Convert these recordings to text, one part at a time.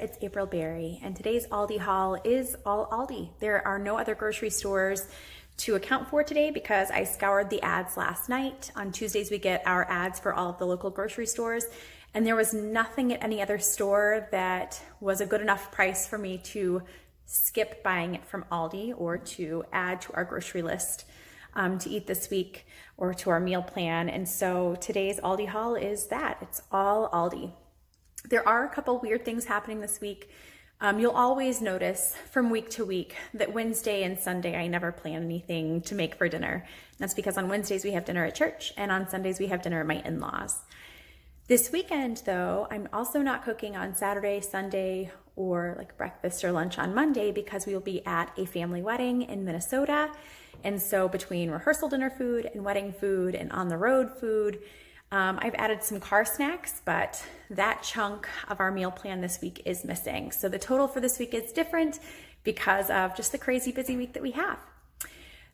it's April Berry, and today's Aldi haul is all Aldi. There are no other grocery stores to account for today because I scoured the ads last night. On Tuesdays, we get our ads for all of the local grocery stores, and there was nothing at any other store that was a good enough price for me to skip buying it from Aldi or to add to our grocery list to eat this week or to our meal plan. And so today's Aldi haul is that. It's all Aldi. There are a couple weird things happening this week. You'll always notice from week to week that Wednesday and Sunday I never plan anything to make for dinner. That's because on Wednesdays we have dinner at church and on Sundays we have dinner at my in-laws. This weekend though, I'm also not cooking on Saturday, Sunday, or like breakfast or lunch on Monday because we will be at a family wedding in Minnesota. And so between rehearsal dinner food and wedding food and on the road food, I've added some car snacks, but that chunk of our meal plan this week is missing. So the total for this week is different because of just the crazy busy week that we have.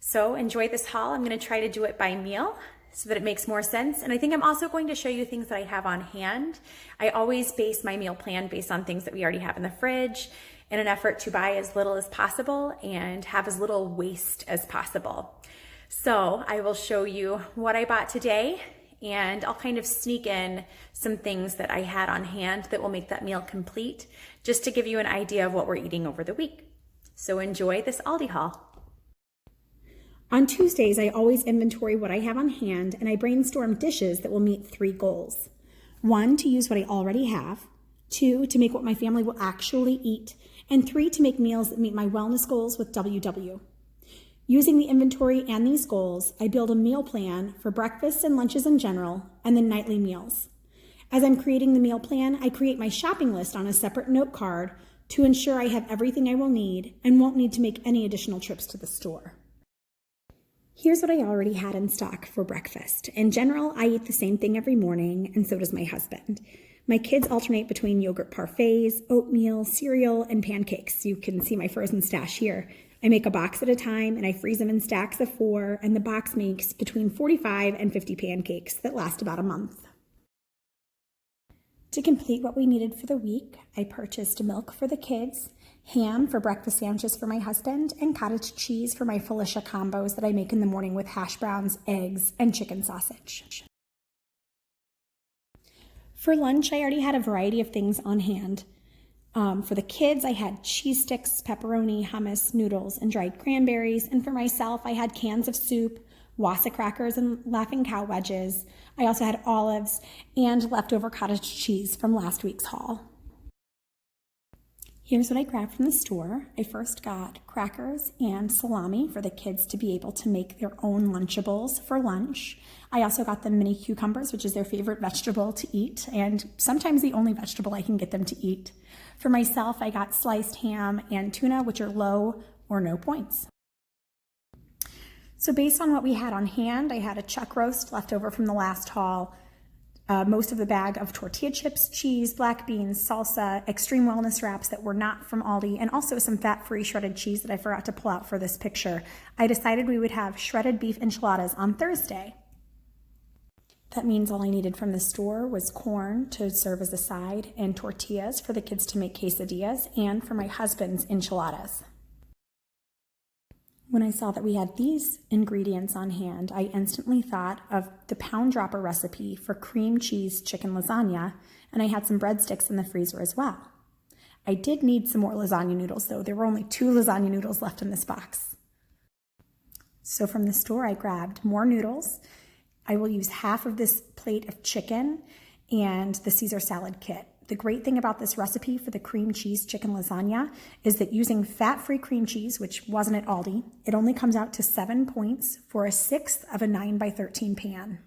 So enjoy this haul. I'm going to try to do it by meal so that it makes more sense. And I think I'm also going to show you things that I have on hand. I always base my meal plan based on things that we already have in the fridge in an effort to buy as little as possible and have as little waste as possible. So I will show you what I bought today, and I'll kind of sneak in some things that I had on hand that will make that meal complete, just to give you an idea of what we're eating over the week. So enjoy this Aldi haul. On Tuesdays, I always inventory what I have on hand, and I brainstorm dishes that will meet 3 goals. 1, to use what I already have. 2, to make what my family will actually eat. And 3, to make meals that meet my wellness goals with WW. Using the inventory and these goals, I build a meal plan for breakfasts and lunches in general, and then nightly meals. As I'm creating the meal plan, I create my shopping list on a separate note card to ensure I have everything I will need and won't need to make any additional trips to the store. Here's what I already had in stock for breakfast. In general, I eat the same thing every morning, and so does my husband. My kids alternate between yogurt parfaits, oatmeal, cereal, and pancakes. You can see my frozen stash here. I make a box at a time, and I freeze them in stacks of 4, and the box makes between 45 and 50 pancakes that last about a month. To complete what we needed for the week, I purchased milk for the kids, ham for breakfast sandwiches for my husband, and cottage cheese for my Felicia combos that I make in the morning with hash browns, eggs, and chicken sausage. For lunch, I already had a variety of things on hand. For the kids, I had cheese sticks, pepperoni, hummus, noodles, and dried cranberries. And for myself, I had cans of soup, Wassa crackers, and Laughing Cow wedges. I also had olives and leftover cottage cheese from last week's haul. Here's what I grabbed from the store. I first got crackers and salami for the kids to be able to make their own Lunchables for lunch. I also got them mini cucumbers, which is their favorite vegetable to eat, and sometimes the only vegetable I can get them to eat. For myself, I got sliced ham and tuna, which are low or no points. So based on what we had on hand, I had a chuck roast left over from the last haul, most of the bag of tortilla chips, cheese, black beans, salsa, extreme wellness wraps that were not from Aldi, and also some fat-free shredded cheese that I forgot to pull out for this picture. I decided we would have shredded beef enchiladas on Thursday. That means all I needed from the store was corn to serve as a side and tortillas for the kids to make quesadillas and for my husband's enchiladas. When I saw that we had these ingredients on hand, I instantly thought of the Pound Dropper recipe for cream cheese chicken lasagna, and I had some breadsticks in the freezer as well. I did need some more lasagna noodles though. There were only 2 lasagna noodles left in this box. So from the store, I grabbed more noodles. I will use half of this plate of chicken and the Caesar salad kit. The great thing about this recipe for the cream cheese chicken lasagna is that using fat-free cream cheese, which wasn't at Aldi, it only comes out to 7 points for 1/6 of a 9x13 pan.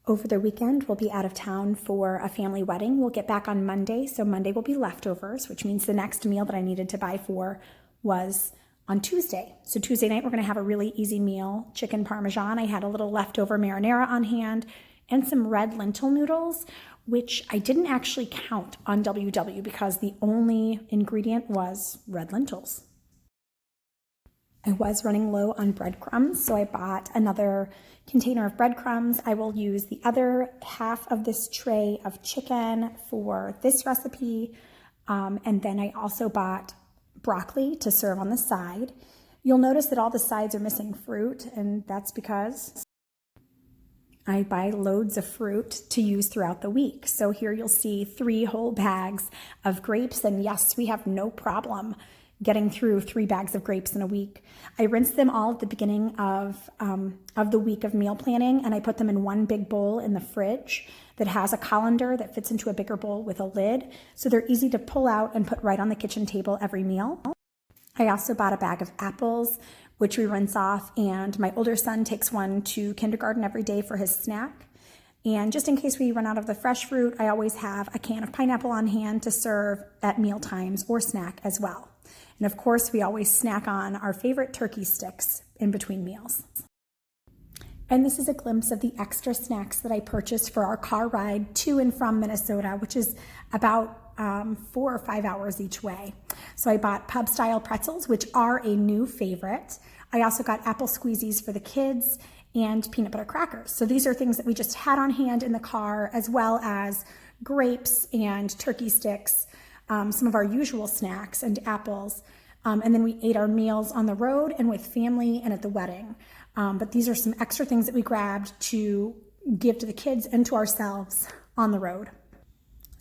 Over the weekend, we'll be out of town for a family wedding. We'll get back on Monday, so Monday will be leftovers, which means the next meal that I needed to buy for was on Tuesday. So Tuesday night, we're gonna have a really easy meal, chicken Parmesean. I had a little leftover marinara on hand and some red lentil noodles, which I didn't actually count on WW because the only ingredient was red lentils. I was running low on breadcrumbs, so I bought another container of breadcrumbs. I will use the other half of this tray of chicken for this recipe. And then I also bought broccoli to serve on the side. You'll notice that all the sides are missing fruit, and that's because I buy loads of fruit to use throughout the week. So here you'll see 3 whole bags of grapes, and yes, we have no problem getting through 3 bags of grapes in a week. I rinse them all at the beginning of the week of meal planning, and I put them in one big bowl in the fridge that has a colander that fits into a bigger bowl with a lid, so they're easy to pull out and put right on the kitchen table every meal. I also bought a bag of apples, which we rinse off, and my older son takes one to kindergarten every day for his snack. And just in case we run out of the fresh fruit, I always have a can of pineapple on hand to serve at meal times or snack as well. And of course, we always snack on our favorite turkey sticks in between meals. And this is a glimpse of the extra snacks that I purchased for our car ride to and from Minnesota, which is about 4 or 5 hours each way. So I bought pub-style pretzels, which are a new favorite. I also got apple squeezies for the kids and peanut butter crackers. So these are things that we just had on hand in the car, as well as grapes and turkey sticks, some of our usual snacks and apples. And then we ate our meals on the road and with family and at the wedding. But these are some extra things that we grabbed to give to the kids and to ourselves on the road.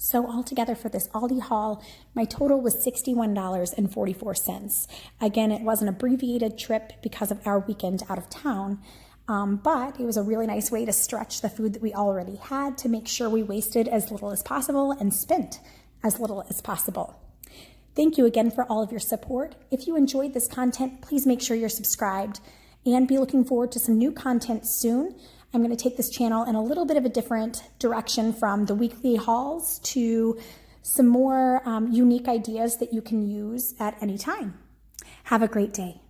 So altogether for this Aldi haul, my total was $61.44. Again, it was an abbreviated trip because of our weekend out of town, but it was a really nice way to stretch the food that we already had to make sure we wasted as little as possible and spent as little as possible. Thank you again for all of your support. If you enjoyed this content, please make sure you're subscribed and be looking forward to some new content soon. I'm going to take this channel in a little bit of a different direction from the weekly hauls to some more unique ideas that you can use at any time. Have a great day.